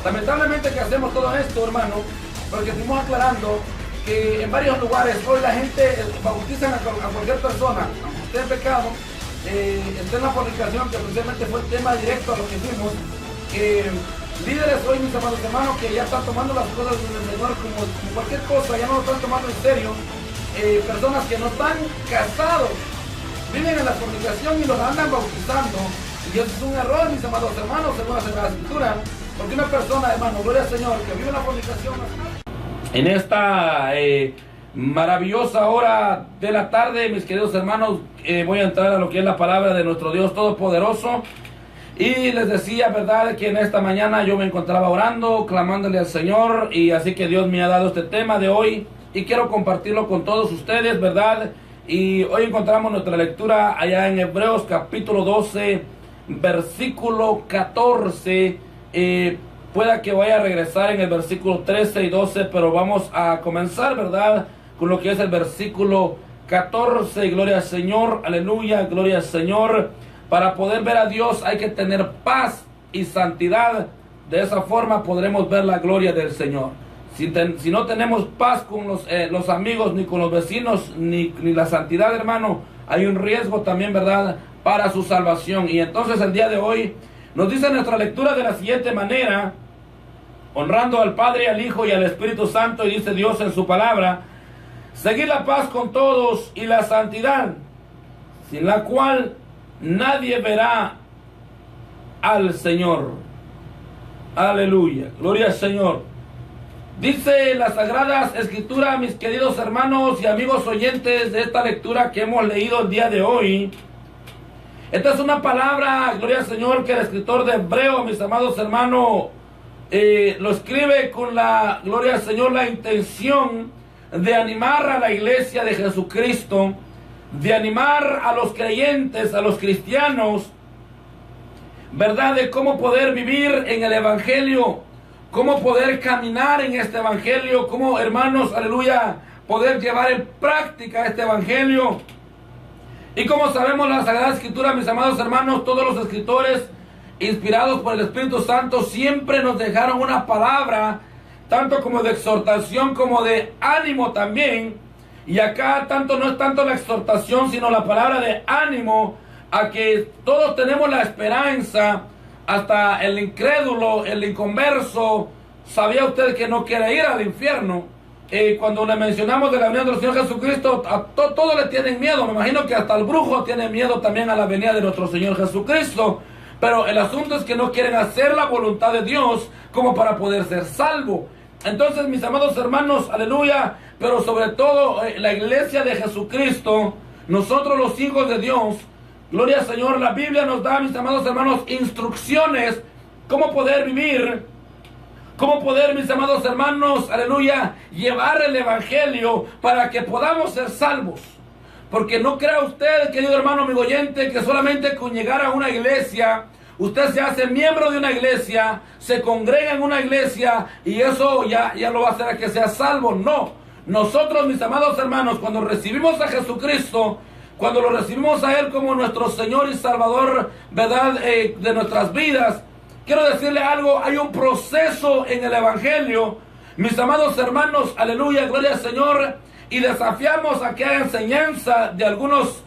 Lamentablemente que hacemos todo esto, hermano, porque estuvimos aclarando que en varios lugares hoy la gente bautizan a cualquier persona, aunque esté en pecado, esté en la fornicación, que precisamente fue el tema directo a lo que fuimos, que líderes hoy, mis amados hermanos, que ya están tomando las cosas del Señor como cualquier cosa, ya no lo están tomando en serio, personas que no están casados, viven en la fornicación y los andan bautizando, y eso es un error, mis amados hermanos, según la Sagrada Escritura, porque una persona, hermano, gloria al Señor, que vive en la fornicación, en esta maravillosa hora de la tarde, mis queridos hermanos, voy a entrar a lo que es la palabra de nuestro Dios Todopoderoso. Y les decía, verdad, que en esta mañana yo me encontraba orando, clamándole al Señor, y así que Dios me ha dado este tema de hoy y quiero compartirlo con todos ustedes, verdad. Y hoy encontramos nuestra lectura allá en Hebreos capítulo 12, versículo 14. Pueda que vaya a regresar en el versículo 13 y 12, pero vamos a comenzar, ¿verdad?, con lo que es el versículo 14. Gloria al Señor, aleluya, gloria al Señor. Para poder ver a Dios hay que tener paz y santidad. De esa forma podremos ver la gloria del Señor. Si no tenemos paz con los amigos, ni con los vecinos, ni la santidad, hermano, hay un riesgo también, ¿verdad?, para su salvación. Y entonces el día de hoy nos dice nuestra lectura de la siguiente manera, honrando al Padre, al Hijo y al Espíritu Santo, y dice Dios en su palabra: seguid la paz con todos y la santidad, sin la cual nadie verá al Señor. Aleluya, gloria al Señor. Dice las Sagradas Escrituras, mis queridos hermanos y amigos oyentes de esta lectura que hemos leído el día de hoy. Esta es una palabra, gloria al Señor, que el escritor de Hebreo, mis amados hermanos, lo escribe con la, gloria al Señor, la intención de animar a la iglesia de Jesucristo, de animar a los creyentes, a los cristianos, ¿verdad?, de cómo poder vivir en el Evangelio, cómo poder caminar en este Evangelio, cómo, hermanos, aleluya, poder llevar en práctica este Evangelio. Y como sabemos, la Sagrada Escritura, mis amados hermanos, todos los escritores inspirados por el Espíritu Santo siempre nos dejaron una palabra, tanto como de exhortación como de ánimo también. Y acá no es tanto la exhortación, sino la palabra de ánimo a que todos tenemos la esperanza, hasta el incrédulo, el inconverso. ¿Sabía usted que no quiere ir al infierno? Cuando le mencionamos de la venida del Señor Jesucristo, a todos le tienen miedo. Me imagino que hasta el brujo tiene miedo también a la venida de nuestro Señor Jesucristo. Pero el asunto es que no quieren hacer la voluntad de Dios como para poder ser salvo. Entonces, mis amados hermanos, aleluya, pero sobre todo la iglesia de Jesucristo, nosotros los hijos de Dios, gloria al Señor, la Biblia nos da, mis amados hermanos, instrucciones cómo poder vivir, cómo poder, mis amados hermanos, aleluya, llevar el Evangelio para que podamos ser salvos. Porque no crea usted, querido hermano, amigo oyente, que solamente con llegar a una iglesia, usted se hace miembro de una iglesia, se congrega en una iglesia y eso ya lo va a hacer a que sea salvo. No, nosotros, mis amados hermanos, cuando recibimos a Jesucristo, cuando lo recibimos a Él como nuestro Señor y Salvador, ¿verdad?, de nuestras vidas, quiero decirle algo, hay un proceso en el Evangelio, mis amados hermanos, aleluya, gloria al Señor, y desafiamos aquella enseñanza de algunos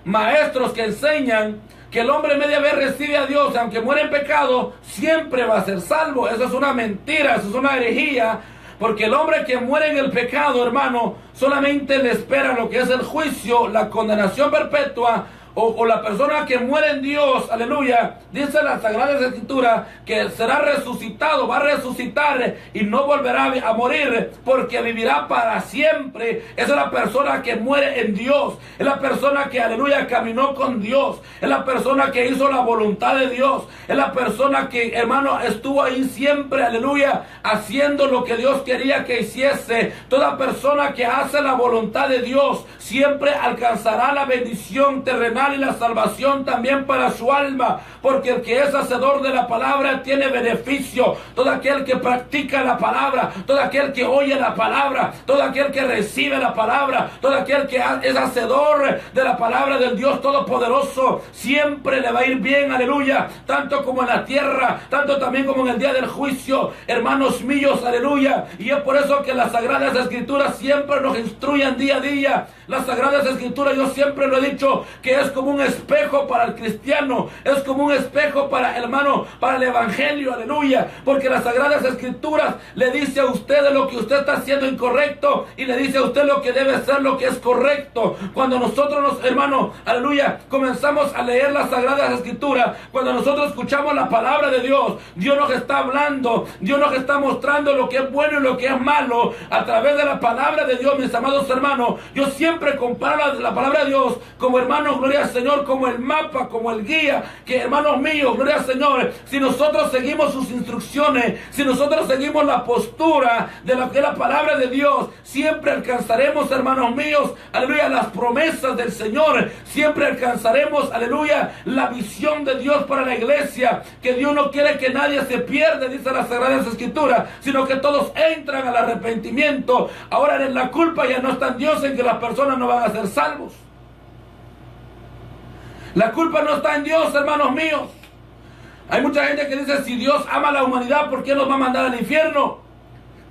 maestros que enseñan que el hombre media vez recibe a Dios, aunque muere en pecado, siempre va a ser salvo. Eso es una mentira, eso es una herejía, porque el hombre que muere en el pecado, hermano, solamente le espera lo que es el juicio, la condenación perpetua, o la persona que muere en Dios, aleluya, dice la Sagrada Escritura que será resucitado, va a resucitar y no volverá a morir porque vivirá para siempre. Esa es la persona que muere en Dios, es la persona que, aleluya, caminó con Dios, es la persona que hizo la voluntad de Dios, es la persona que, hermano, estuvo ahí siempre, aleluya, haciendo lo que Dios quería que hiciese. Toda persona que hace la voluntad de Dios siempre alcanzará la bendición terrenal terrenal y la salvación también para su alma, porque el que es hacedor de la palabra tiene beneficio. Todo aquel que practica la palabra, todo aquel que oye la palabra, todo aquel que recibe la palabra, todo aquel que es hacedor de la palabra del Dios Todopoderoso, siempre le va a ir bien, aleluya, tanto como en la tierra, tanto también como en el día del juicio, hermanos míos, aleluya. Y es por eso que las Sagradas Escrituras siempre nos instruyen día a día. Las Sagradas Escrituras, yo siempre lo he dicho, que es como un espejo para el cristiano, es como un espejo para, hermano, para el evangelio, aleluya, porque las Sagradas Escrituras le dice a usted de lo que usted está haciendo incorrecto y le dice a usted lo que debe ser, lo que es correcto. Cuando nosotros, hermano, aleluya, comenzamos a leer las Sagradas Escrituras, cuando nosotros escuchamos la palabra de Dios, Dios nos está hablando, Dios nos está mostrando lo que es bueno y lo que es malo a través de la palabra de Dios, mis amados hermanos. Yo siempre comparo la palabra de Dios como, hermanos, gloria al Señor, como el mapa, como el guía, que, hermanos míos, gloria al Señor, si nosotros seguimos sus instrucciones, si nosotros seguimos la postura de lo que es la palabra de Dios, siempre alcanzaremos, hermanos míos, aleluya, las promesas del Señor, siempre alcanzaremos, aleluya, la visión de Dios para la iglesia, que Dios no quiere que nadie se pierda, dice las Sagradas Escrituras, sino que todos entran al arrepentimiento. Ahora la culpa ya no está en Dios, en que las personas no van a ser salvos. La culpa no está en Dios, hermanos míos. Hay mucha gente que dice, si Dios ama a la humanidad, ¿por qué nos va a mandar al infierno?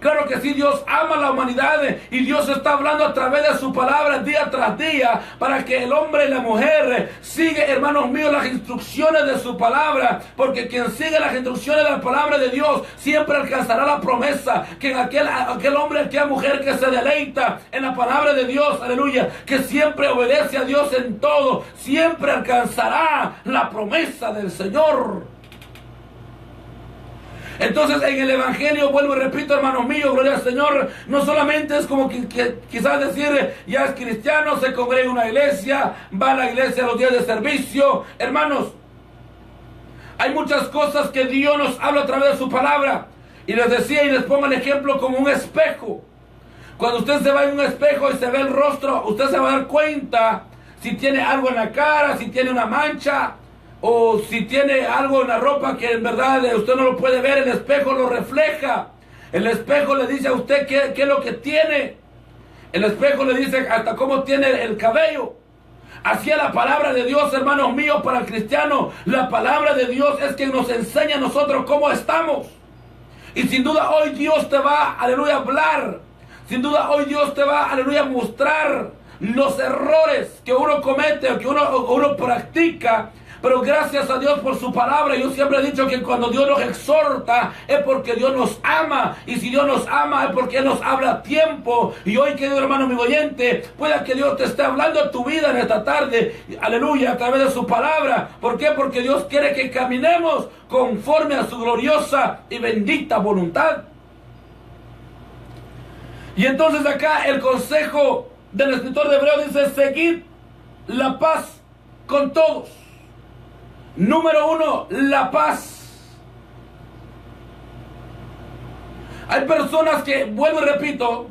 Claro que sí, Dios ama a la humanidad y Dios está hablando a través de su palabra día tras día para que el hombre y la mujer sigan, hermanos míos, las instrucciones de su palabra, porque quien sigue las instrucciones de la palabra de Dios siempre alcanzará la promesa, que en aquel hombre, aquella mujer que se deleita en la palabra de Dios, aleluya, que siempre obedece a Dios en todo, siempre alcanzará la promesa del Señor. Entonces en el evangelio, vuelvo y repito, hermanos míos, gloria al Señor, no solamente es como que quizás decir, ya es cristiano, se congrega en una iglesia, va a la iglesia a los días de servicio. Hermanos, hay muchas cosas que Dios nos habla a través de su palabra, y les decía y les pongo el ejemplo como un espejo. Cuando usted se va en un espejo y se ve el rostro, usted se va a dar cuenta si tiene algo en la cara, si tiene una mancha, o si tiene algo en la ropa que en verdad usted no lo puede ver. El espejo lo refleja. El espejo le dice a usted qué es lo que tiene. El espejo le dice hasta cómo tiene el cabello. Así es la palabra de Dios, hermanos míos, para el cristiano. La palabra de Dios es quien nos enseña a nosotros cómo estamos. Y sin duda hoy Dios te va, aleluya, a hablar. Sin duda hoy Dios te va, aleluya, a mostrar los errores que uno comete o que uno practica. Pero gracias a Dios por su palabra. Yo siempre he dicho que cuando Dios nos exhorta es porque Dios nos ama. Y si Dios nos ama es porque Él nos habla a tiempo. Y hoy, querido hermano, mi oyente, pueda que Dios te esté hablando a tu vida en esta tarde. Aleluya, a través de su palabra. ¿Por qué? Porque Dios quiere que caminemos conforme a su gloriosa y bendita voluntad. Y entonces acá el consejo del escritor de Hebreos dice, seguid la paz con todos. Número 1, la paz. Hay personas que, vuelvo y repito,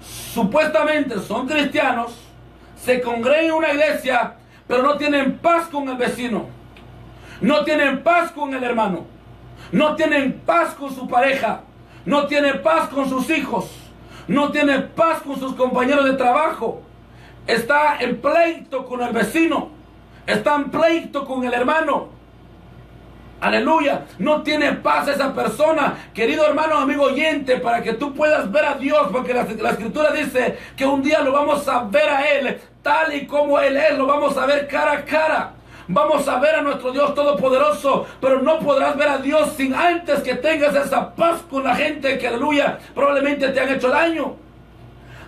supuestamente son cristianos, se congregan en una iglesia, pero no tienen paz con el vecino, no tienen paz con el hermano, no tienen paz con su pareja, no tienen paz con sus hijos, no tienen paz con sus compañeros de trabajo, está en pleito con el vecino, está en pleito con el hermano. Aleluya, no tiene paz esa persona. Querido hermano, amigo oyente, para que tú puedas ver a Dios, porque la escritura dice que un día lo vamos a ver a Él tal y como Él es, lo vamos a ver cara a cara. Vamos a ver a nuestro Dios Todopoderoso, pero no podrás ver a Dios sin antes que tengas esa paz con la gente que, aleluya, probablemente te han hecho daño.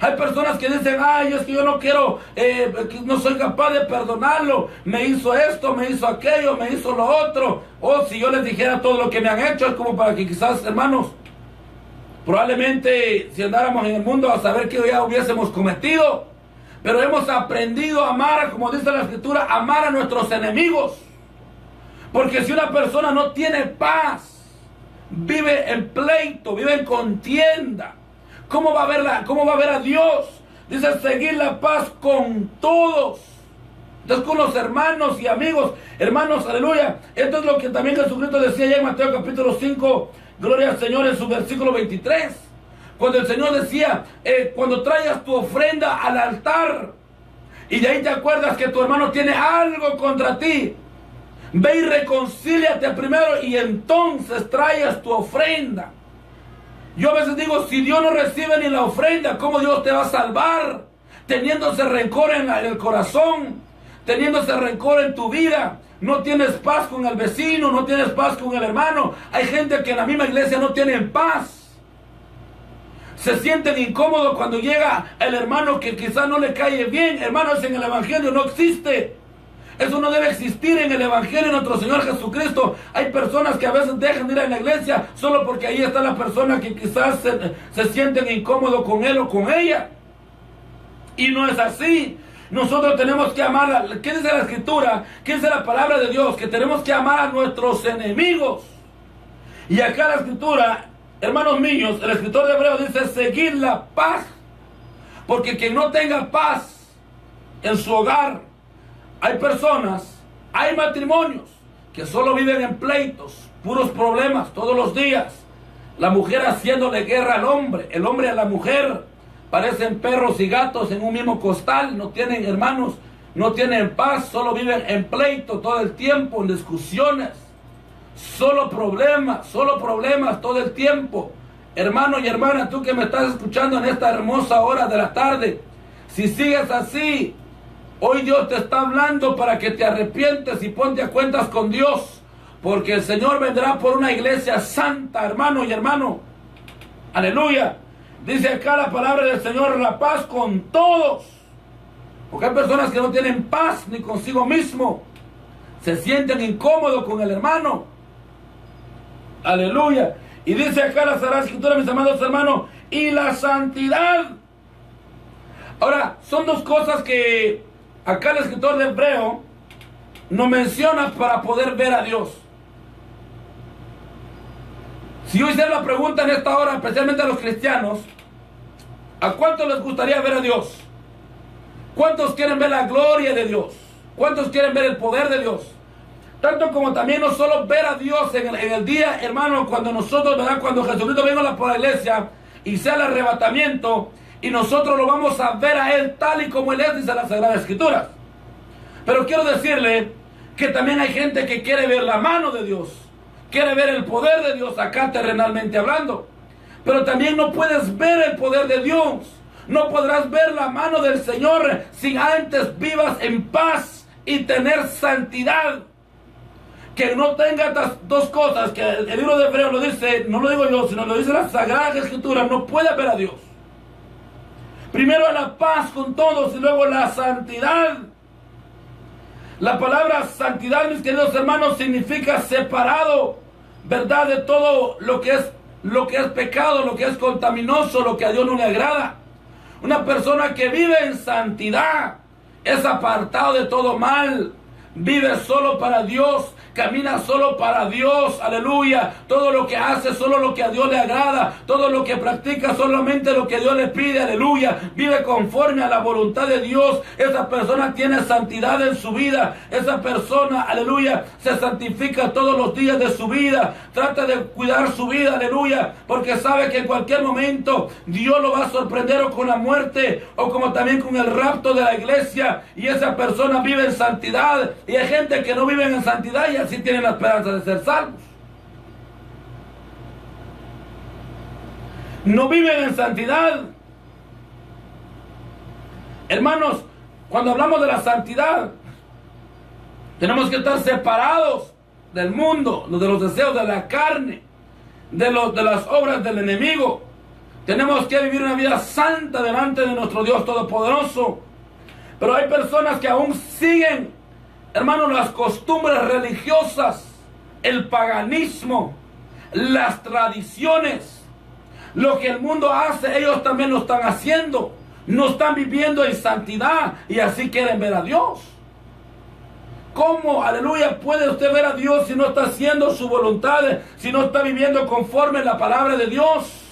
Hay personas que dicen, ay, es que yo no quiero, no soy capaz de perdonarlo, me hizo esto, me hizo aquello, me hizo lo otro. O si yo les dijera todo lo que me han hecho, es como para que quizás, hermanos, probablemente si andáramos en el mundo a saber que ya hubiésemos cometido. Pero hemos aprendido a amar, como dice la escritura, amar a nuestros enemigos. Porque si una persona no tiene paz, vive en pleito, vive en contienda, ¿cómo va a ver a Dios? Dice, seguir la paz con todos. Entonces con los hermanos y amigos, hermanos, aleluya. Esto es lo que también Jesucristo decía ya en Mateo capítulo 5, gloria al Señor, en su versículo 23. Cuando el Señor decía, cuando traigas tu ofrenda al altar, y de ahí te acuerdas que tu hermano tiene algo contra ti, ve y reconcíliate primero y entonces traigas tu ofrenda. Yo a veces digo, si Dios no recibe ni la ofrenda, ¿cómo Dios te va a salvar? Teniéndose rencor en el corazón, teniéndose rencor en tu vida. No tienes paz con el vecino, no tienes paz con el hermano. Hay gente que en la misma iglesia no tienen paz. Se sienten incómodos cuando llega el hermano que quizás no le cae bien. Hermanos, en el evangelio no existe. Eso no debe existir en el evangelio de nuestro Señor Jesucristo. Hay personas que a veces dejan de ir a la iglesia solo porque ahí está la persona que quizás se sienten incómodos con él o con ella. Y no es así. Nosotros tenemos que amar, ¿qué dice la Escritura? ¿Qué dice la palabra de Dios? Que tenemos que amar a nuestros enemigos. Y acá la Escritura, hermanos míos, el escritor de Hebreos dice, seguid la paz. Porque quien no tenga paz en su hogar, hay personas, hay matrimonios que solo viven en pleitos, puros problemas todos los días. La mujer haciéndole guerra al hombre, el hombre a la mujer. Parecen perros y gatos en un mismo costal, no tienen hermanos, no tienen paz, solo viven en pleito todo el tiempo, en discusiones, solo problemas todo el tiempo. Hermano y hermana, tú que me estás escuchando en esta hermosa hora de la tarde, si sigues así, hoy Dios te está hablando para que te arrepientes y ponte a cuentas con Dios, porque el Señor vendrá por una iglesia santa, hermano y hermano. Aleluya. Dice acá la palabra del Señor, la paz con todos. Porque hay personas que no tienen paz ni consigo mismo. Se sienten incómodos con el hermano. Aleluya. Y dice acá la Sagrada Escritura, mis amados hermanos, y la santidad. Ahora, son dos cosas que acá el escritor de Hebreo nos menciona para poder ver a Dios. Si yo hiciera la pregunta en esta hora, especialmente a los cristianos, ¿a cuántos les gustaría ver a Dios? ¿Cuántos quieren ver la gloria de Dios? ¿Cuántos quieren ver el poder de Dios? Tanto como también no solo ver a Dios en el día, hermano, cuando nosotros, ¿verdad? Cuando Jesucristo venga por la iglesia y sea el arrebatamiento, y nosotros lo vamos a ver a Él tal y como Él es, dice la Sagrada Escritura. Pero quiero decirle que también hay gente que quiere ver la mano de Dios, quiere ver el poder de Dios acá terrenalmente hablando. Pero también no puedes ver el poder de Dios. No podrás ver la mano del Señor si antes vivas en paz y tener santidad. Que no tenga estas dos cosas, que el libro de Hebreos lo dice, no lo digo yo, sino lo dice la Sagrada Escritura, no puede ver a Dios. Primero la paz con todos y luego la santidad. La palabra santidad, mis queridos hermanos, significa separado, ¿verdad? De todo lo que es pecado, lo que es contaminoso, lo que a Dios no le agrada. Una persona que vive en santidad es apartado de todo mal, vive solo para Dios, camina solo para Dios, aleluya. Todo lo que hace, solo lo que a Dios le agrada. Todo lo que practica, solamente lo que Dios le pide, aleluya. Vive conforme a la voluntad de Dios. Esa persona tiene santidad en su vida. Esa persona, aleluya, se santifica todos los días de su vida. Trata de cuidar su vida, aleluya, porque sabe que en cualquier momento Dios lo va a sorprender o con la muerte o como también con el rapto de la iglesia. Y esa persona vive en santidad. Y hay gente que no vive en santidad y así tienen la esperanza de ser salvos. No viven en santidad. Hermanos, cuando hablamos de la santidad, tenemos que estar separados del mundo, de los deseos de la carne, de las obras del enemigo. Tenemos que vivir una vida santa delante de nuestro Dios Todopoderoso. Pero hay personas que aún siguen, hermanos, las costumbres religiosas, el paganismo, las tradiciones. Lo que el mundo hace, ellos también lo están haciendo. No están viviendo en santidad y así quieren ver a Dios. ¿Cómo, aleluya, puede usted ver a Dios si no está haciendo su voluntad, si no está viviendo conforme a la palabra de Dios?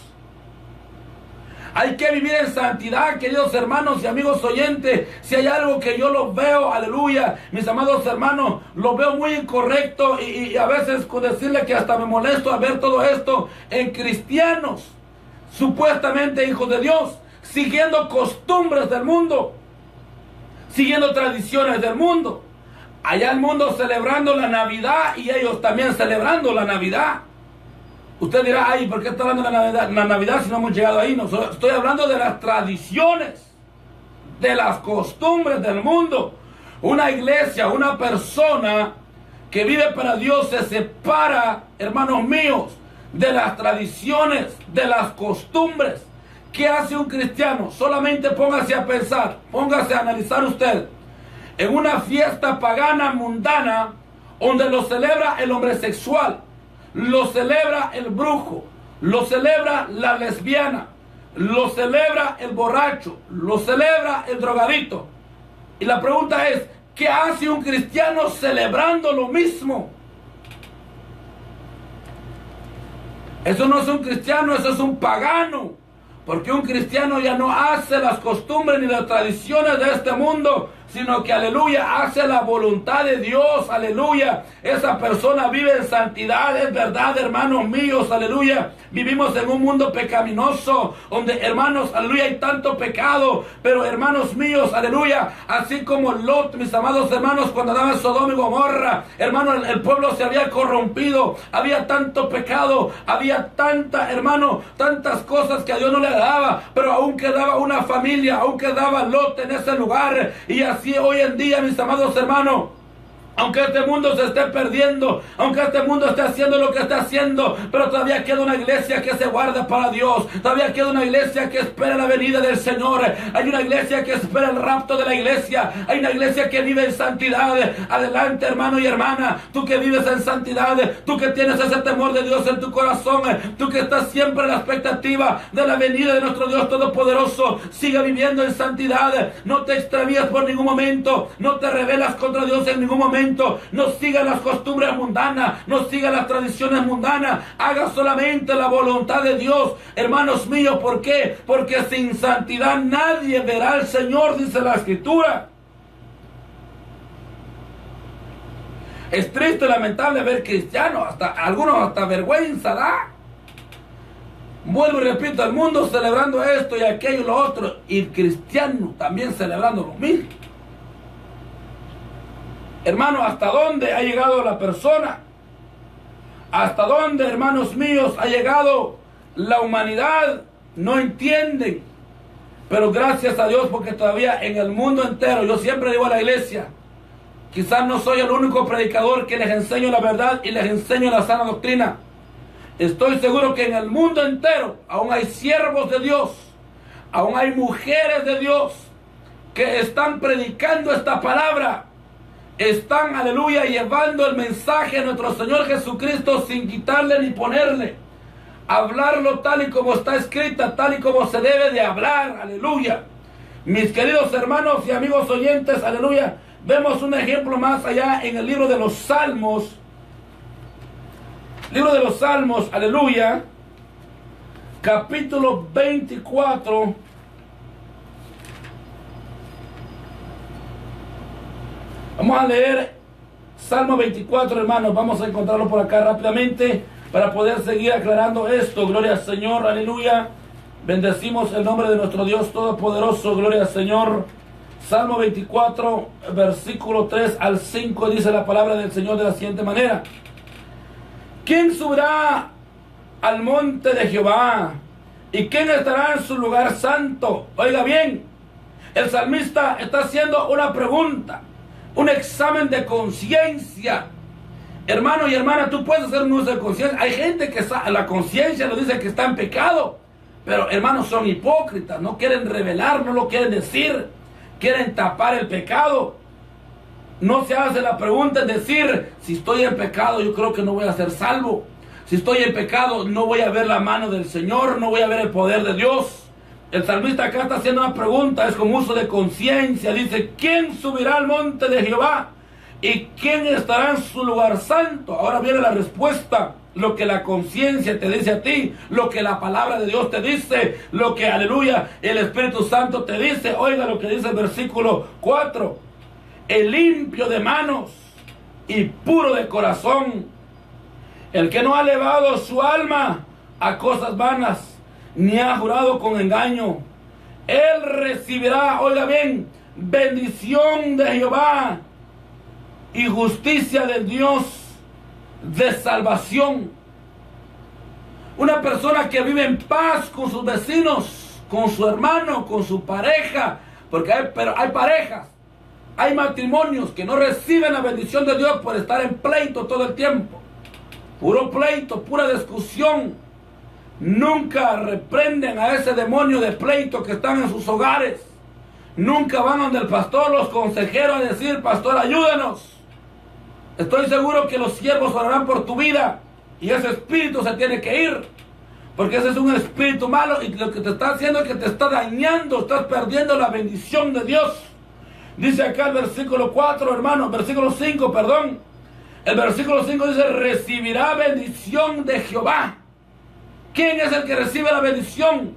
Hay que vivir en santidad, queridos hermanos y amigos oyentes. Si hay algo que yo lo veo, aleluya, mis amados hermanos, lo veo muy incorrecto y a veces con decirle que hasta me molesto a ver todo esto en cristianos, supuestamente hijos de Dios, siguiendo costumbres del mundo, siguiendo tradiciones del mundo. Allá el mundo celebrando la Navidad y ellos también celebrando la Navidad. Usted dirá, ay, ¿por qué está hablando de la Navidad si no hemos llegado ahí? No, estoy hablando de las tradiciones, de las costumbres del mundo. Una iglesia, una persona que vive para Dios se separa, hermanos míos, de las tradiciones, de las costumbres. ¿Qué hace un cristiano? Solamente póngase a pensar, póngase a analizar usted. En una fiesta pagana mundana, donde lo celebra el hombre sexual, lo celebra el brujo, lo celebra la lesbiana, lo celebra el borracho, lo celebra el drogadito. Y la pregunta es, ¿qué hace un cristiano celebrando lo mismo? Eso no es un cristiano, eso es un pagano. Porque un cristiano ya no hace las costumbres ni las tradiciones de este mundo, sino que, aleluya, hace la voluntad de Dios, aleluya. Esa persona vive en santidad, es verdad, hermanos míos, aleluya. Vivimos en un mundo pecaminoso, donde, hermanos, aleluya, hay tanto pecado, pero, hermanos míos, aleluya, así como Lot, mis amados hermanos, cuando andaba en Sodoma y Gomorra, hermano, el pueblo se había corrompido, había tanto pecado, había tantas cosas que a Dios no le daba, pero aún quedaba una familia, aún quedaba Lot en ese lugar. Y así hoy en día, mis amados hermanos, aunque este mundo se esté perdiendo, aunque este mundo esté haciendo lo que está haciendo, pero todavía queda una iglesia que se guarda para Dios. Todavía queda una iglesia que espera la venida del Señor. Hay una iglesia que espera el rapto de la iglesia. Hay una iglesia que vive en santidad. Adelante, hermano y hermana, tú que vives en santidad, tú que tienes ese temor de Dios en tu corazón, tú que estás siempre en la expectativa de la venida de nuestro Dios Todopoderoso, sigue viviendo en santidad. No te extravías por ningún momento, no te rebelas contra Dios en ningún momento. No siga las costumbres mundanas, no siga las tradiciones mundanas, haga solamente la voluntad de Dios, hermanos míos. ¿Por qué? Porque sin santidad nadie verá al Señor, dice la Escritura. Es triste y lamentable ver cristianos, hasta algunos hasta vergüenza da. Vuelvo y repito, el mundo celebrando esto y aquello y lo otro, y el cristiano también celebrando lo mismo. Hermano, ¿hasta dónde ha llegado la persona? ¿Hasta dónde, hermanos míos, ha llegado la humanidad? No entienden. Pero gracias a Dios, porque todavía en el mundo entero, yo siempre digo a la iglesia, quizás no soy el único predicador que les enseño la verdad y les enseño la sana doctrina. Estoy seguro que en el mundo entero aún hay siervos de Dios, aún hay mujeres de Dios que están predicando esta palabra. Están, aleluya, llevando el mensaje de nuestro Señor Jesucristo sin quitarle ni ponerle. Hablarlo tal y como está escrita, tal y como se debe de hablar, aleluya. Mis queridos hermanos y amigos oyentes, aleluya, vemos un ejemplo más allá en el libro de los Salmos. Libro de los Salmos, aleluya, capítulo 24. Vamos a leer Salmo 24, hermanos. Vamos a encontrarlo por acá rápidamente para poder seguir aclarando esto. Gloria al Señor, aleluya. Bendecimos el nombre de nuestro Dios Todopoderoso. Gloria al Señor. Salmo 24, versículo 3 al 5, dice la palabra del Señor de la siguiente manera. ¿Quién subirá al monte de Jehová? ¿Y quién estará en su lugar santo? Oiga bien, el salmista está haciendo una pregunta, un examen de conciencia. Hermano y hermana, tú puedes hacer un uso de conciencia. Hay gente que la conciencia lo dice que está en pecado, pero hermanos, son hipócritas, no quieren revelar, no lo quieren decir, quieren tapar el pecado. No se hace la pregunta en decir, si estoy en pecado, yo creo que no voy a ser salvo. Si estoy en pecado, no voy a ver la mano del Señor, no voy a ver el poder de Dios. El salmista acá está haciendo una pregunta, es como uso de conciencia. Dice, ¿quién subirá al monte de Jehová? ¿Y quién estará en su lugar santo? Ahora viene la respuesta. lo que la conciencia te dice a ti, lo que la palabra de Dios te dice, lo que, aleluya, el Espíritu Santo te dice. Oiga lo que dice el versículo 4. El limpio de manos y puro de corazón, el que no ha elevado su alma a cosas vanas, ni ha jurado con engaño, él recibirá, oiga bien, bendición de Jehová y justicia del Dios de salvación. Una persona que vive en paz con sus vecinos, con su hermano, con su pareja, porque hay parejas, hay matrimonios que no reciben la bendición de Dios por estar en pleito todo el tiempo. Puro pleito, pura discusión. Nunca reprenden a ese demonio de pleito que están en sus hogares. Nunca van donde el pastor, los consejeros, a decir: pastor, ayúdanos. Estoy seguro que los siervos orarán por tu vida, y ese espíritu se tiene que ir, porque ese es un espíritu malo, y lo que te está haciendo es que te está dañando, estás perdiendo la bendición de Dios. Dice acá el versículo 4, hermano, versículo 5, perdón. El versículo 5 dice: recibirá bendición de Jehová. ¿Quién es el que recibe la bendición?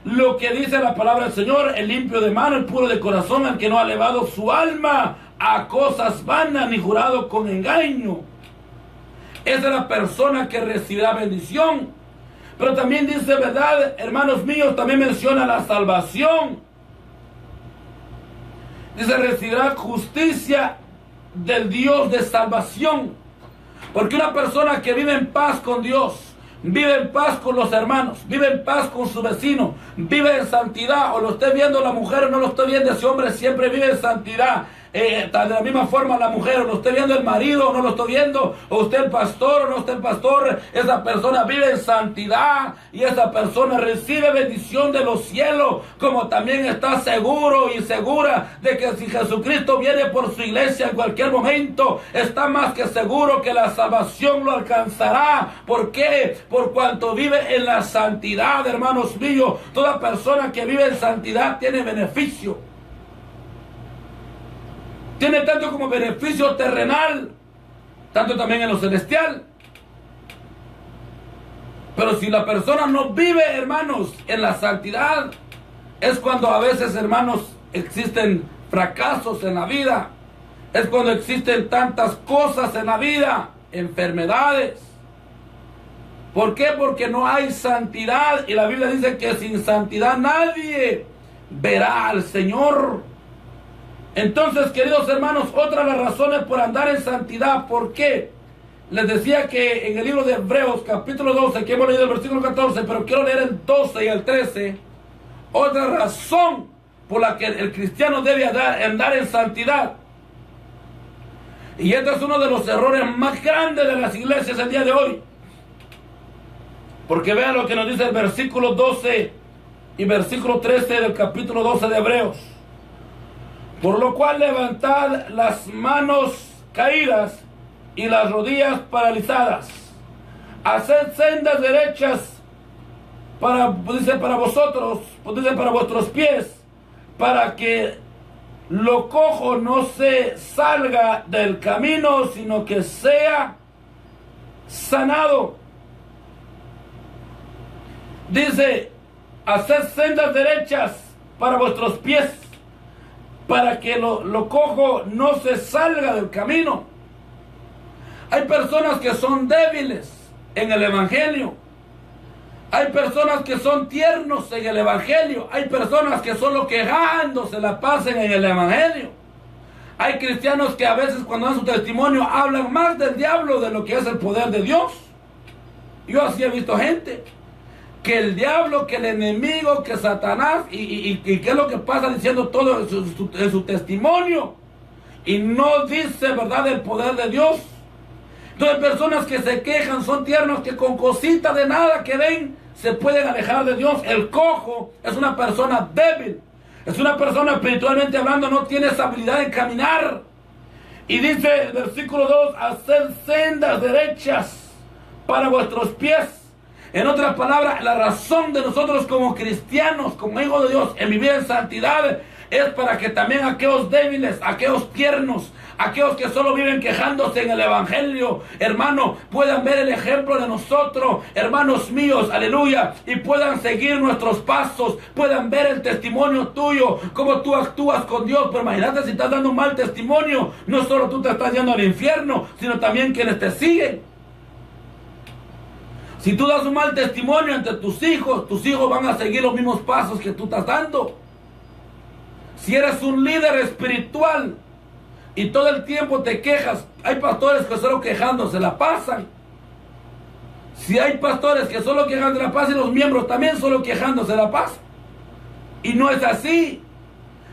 Lo que dice la palabra del Señor: el limpio de mano, el puro de corazón, el que no ha elevado su alma a cosas vanas, ni jurado con engaño. Esa es la persona que recibirá bendición. Pero también dice, ¿verdad, hermanos míos? También menciona la salvación. Dice: recibirá justicia del Dios de salvación. Porque una persona que vive en paz con Dios, vive en paz con los hermanos, vive en paz con su vecino, vive en santidad, o lo esté viendo la mujer o no lo esté viendo, ese hombre siempre vive en santidad. De la misma forma la mujer, o lo esté viendo el marido o no lo esté viendo, o usted el pastor o no esté el pastor, esa persona vive en santidad, y esa persona recibe bendición de los cielos, como también está seguro y segura de que si Jesucristo viene por su iglesia en cualquier momento, está más que seguro que la salvación lo alcanzará. ¿Por qué? Por cuanto vive en la santidad, hermanos míos. Toda persona que vive en santidad tiene beneficio. Tiene tanto como beneficio terrenal, tanto también en lo celestial. Pero si la persona no vive, hermanos, en la santidad, es cuando a veces, hermanos, existen fracasos en la vida. Es cuando existen tantas cosas en la vida, enfermedades. ¿Por qué? Porque no hay santidad. Y la Biblia dice que sin santidad nadie verá al Señor. Entonces, queridos hermanos, otra de las razones por andar en santidad. ¿Por qué? Les decía que en el libro de Hebreos, capítulo 12, que hemos leído el versículo 14, pero quiero leer el 12 y el 13. Otra razón por la que el cristiano debe andar en santidad. Y este es uno de los errores más grandes de las iglesias el día de hoy. Porque vean lo que nos dice el versículo 12 y versículo 13 del capítulo 12 de Hebreos. Por lo cual levantad las manos caídas y las rodillas paralizadas. Haced sendas derechas dice, para vosotros, dice, para vuestros pies, para que lo cojo no se salga del camino, sino que sea sanado. Dice: haced sendas derechas para vuestros pies, para que lo cojo no se salga del camino. Hay personas que son débiles en el evangelio. Hay personas que son tiernos en el evangelio. Hay personas que solo quejándose la pasan en el evangelio. Hay cristianos que a veces cuando dan su testimonio hablan más del diablo de lo que es el poder de Dios. Yo así he visto gente. Que el diablo, que el enemigo, que Satanás, y qué es lo que pasa diciendo todo en su testimonio, y no dice, ¿verdad?, el poder de Dios. Entonces, personas que se quejan, son tiernos, que con cositas de nada que ven, se pueden alejar de Dios. El cojo es una persona débil, es una persona espiritualmente hablando, no tiene esa habilidad de caminar. Y dice el versículo 2, haced sendas derechas para vuestros pies. En otras palabras, la razón de nosotros como cristianos, como hijos de Dios, en vivir en santidad, es para que también aquellos débiles, aquellos tiernos, aquellos que solo viven quejándose en el evangelio, hermano, puedan ver el ejemplo de nosotros, hermanos míos, aleluya, y puedan seguir nuestros pasos, puedan ver el testimonio tuyo, cómo tú actúas con Dios. Pero imagínate si estás dando un mal testimonio, no solo tú te estás yendo al infierno, sino también quienes te siguen. Si tú das un mal testimonio entre tus hijos van a seguir los mismos pasos que tú estás dando. Si eres un líder espiritual y todo el tiempo te quejas, hay pastores que solo quejando se la pasan. Si hay pastores que solo quejan se la pasan, y los miembros también solo quejando se la pasan. Y no es así.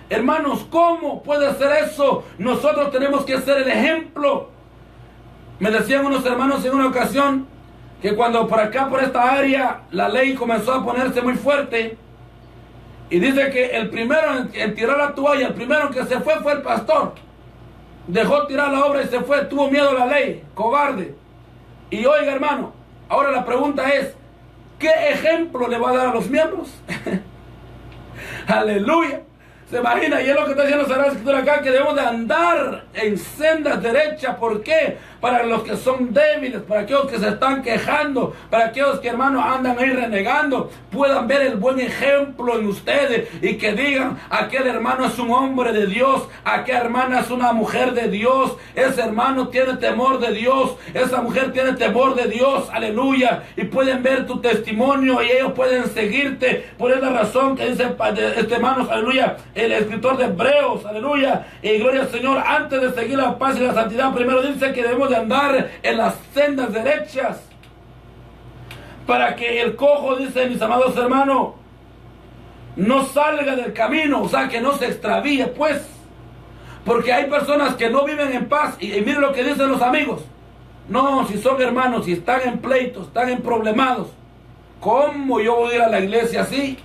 Hermanos, ¿cómo puede ser eso? Nosotros tenemos que ser el ejemplo. Me decían unos hermanos en una ocasión que cuando por acá, por esta área, la ley comenzó a ponerse muy fuerte, y dice que el primero en tirar la toalla, el primero que se fue el pastor. Dejó tirar la obra y se fue, tuvo miedo a la ley, cobarde. Y oiga, hermano, ahora la pregunta es, ¿qué ejemplo le va a dar a los miembros? Aleluya. ¿Se imagina? Y es lo que está diciendo la Escritura acá, que debemos de andar en sendas derechas. ¿Por qué? Para los que son débiles, para aquellos que se están quejando, para aquellos que, hermanos, andan ahí renegando, puedan ver el buen ejemplo en ustedes y que digan, aquel hermano es un hombre de Dios, aquella hermana es una mujer de Dios, ese hermano tiene temor de Dios, esa mujer tiene temor de Dios, aleluya, y pueden ver tu testimonio y ellos pueden seguirte. Por esa razón que dice hermanos, aleluya, el escritor de Hebreos, aleluya, y gloria al Señor, antes de seguir la paz y la santidad, primero dice que debemos de andar en las sendas derechas, para que el cojo, dice, mis amados hermanos, no salga del camino, o sea, que no se extravíe, pues, porque hay personas que no viven en paz, y miren lo que dicen los amigos, no, si son hermanos, si están en pleitos, están en problemados, ¿cómo yo voy a ir a la iglesia así?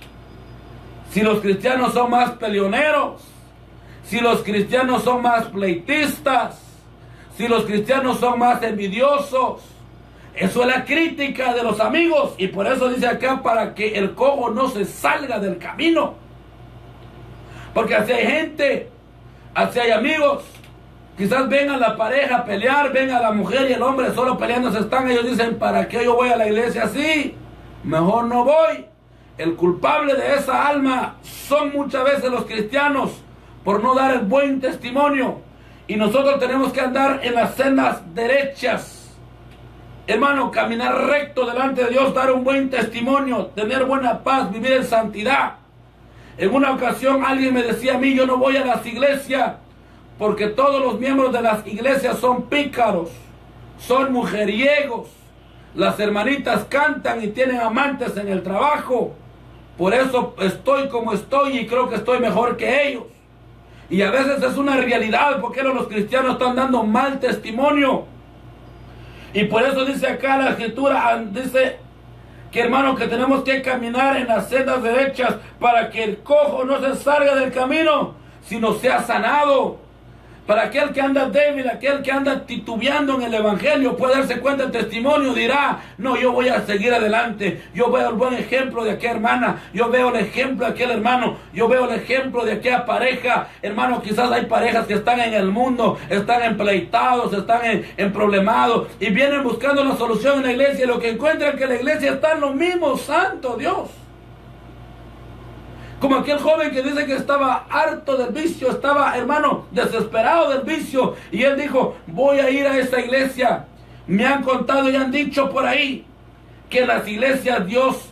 Si los cristianos son más peleoneros, si los cristianos son más pleitistas, si los cristianos son más envidiosos. Eso es la crítica de los amigos, y por eso dice acá, para que el cojo no se salga del camino. Porque así hay gente, así hay amigos, quizás ven a la pareja a pelear, ven a la mujer y el hombre solo peleando, se están, ellos dicen, ¿para qué yo voy a la iglesia así? Mejor no voy. El culpable de esa alma son muchas veces los cristianos por no dar el buen testimonio. Y nosotros tenemos que andar en las sendas derechas. Hermano, caminar recto delante de Dios, dar un buen testimonio, tener buena paz, vivir en santidad. En una ocasión alguien me decía a mí, yo no voy a las iglesias porque todos los miembros de las iglesias son pícaros, son mujeriegos. Las hermanitas cantan y tienen amantes en el trabajo. Por eso estoy como estoy y creo que estoy mejor que ellos. Y a veces es una realidad, porque los cristianos están dando mal testimonio. Y por eso dice acá la Escritura, dice que, hermano, que tenemos que caminar en las sendas derechas para que el cojo no se salga del camino, sino sea sanado. Para aquel que anda débil, aquel que anda titubeando en el evangelio, puede darse cuenta del testimonio, dirá, no, yo voy a seguir adelante, yo veo el buen ejemplo de aquella hermana, yo veo el ejemplo de aquel hermano, yo veo el ejemplo de aquella pareja. Hermano, quizás hay parejas que están en el mundo, están empleitados, están en problemados, y vienen buscando la solución en la iglesia, y lo que encuentran es que la iglesia está en lo mismo. Santo Dios. Como aquel joven que dice que estaba harto del vicio, estaba, hermano, desesperado del vicio. Y él dijo, voy a ir a esa iglesia. Me han contado y han dicho por ahí que en las iglesias Dios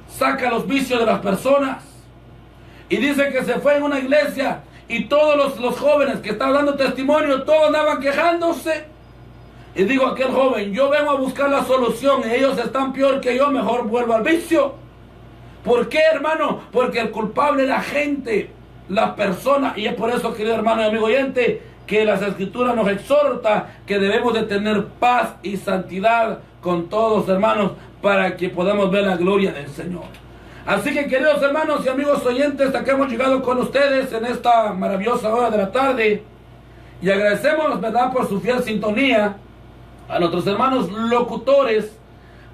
saca los vicios de las personas. Y dice que se fue en una iglesia y todos los jóvenes que estaban dando testimonio, todos andaban quejándose. Y digo, aquel joven, yo vengo a buscar la solución y ellos están peor que yo, mejor vuelvo al vicio. ¿Por qué, hermano? Porque el culpable es la gente, las personas. Y es por eso, querido hermano y amigo oyente, que las Escrituras nos exhorta que debemos de tener paz y santidad con todos, hermanos, para que podamos ver la gloria del Señor. Así que, queridos hermanos y amigos oyentes, hasta que hemos llegado con ustedes en esta maravillosa hora de la tarde. Y agradecemos, ¿verdad?, por su fiel sintonía a nuestros hermanos locutores,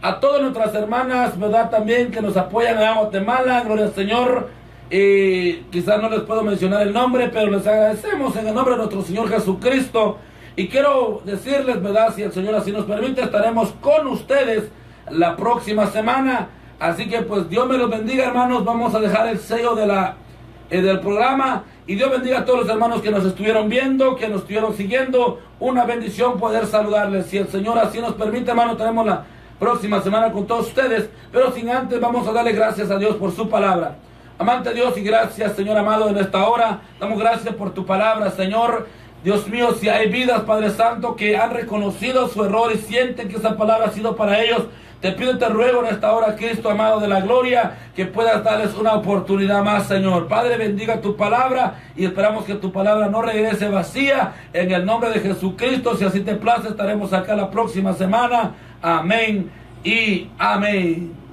a todas nuestras hermanas, ¿verdad?, también que nos apoyan en Guatemala, gloria al Señor, Quizás no les puedo mencionar el nombre, pero les agradecemos en el nombre de nuestro Señor Jesucristo. Y quiero decirles, ¿verdad? Si el Señor así nos permite, estaremos con ustedes la próxima semana. Así que pues Dios me los bendiga, hermanos. Vamos a dejar el sello del programa. Y Dios bendiga a todos los hermanos que nos estuvieron viendo, que nos estuvieron siguiendo. Una bendición poder saludarles. Si el Señor así nos permite, hermanos, tenemos la próxima semana con todos ustedes. Pero sin antes vamos a darle gracias a Dios por su palabra. Amante Dios, y gracias, Señor amado, en esta hora. Damos gracias por tu palabra, Señor. Dios mío, si hay vidas, Padre Santo, que han reconocido su error y sienten que esa palabra ha sido para ellos, te pido y te ruego en esta hora, Cristo amado de la gloria, que puedas darles una oportunidad más, Señor. Padre, bendiga tu palabra y esperamos que tu palabra no regrese vacía. En el nombre de Jesucristo, si así te place, estaremos acá la próxima semana. Amén y amén.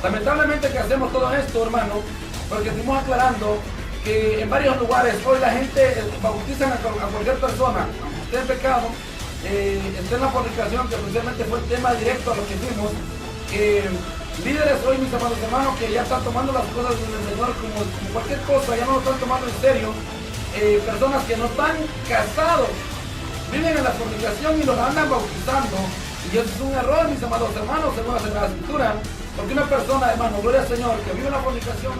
Lamentablemente que hacemos todo esto, hermano, porque estuvimos aclarando que en varios lugares hoy la gente bautizan a cualquier persona, aunque esté en pecado, esté en la fornicación, que precisamente fue el tema directo a lo que fuimos. Líderes hoy, mis amados hermanos, que ya están tomando las cosas del Señor como cualquier cosa, ya no lo están tomando en serio. Personas que no están casados, viven en la fornicación y los andan bautizando. Y eso es un error, mis amados hermanos, según la Sagrada Escritura. Porque una persona, hermano, gloria al Señor, que vive en la fornicación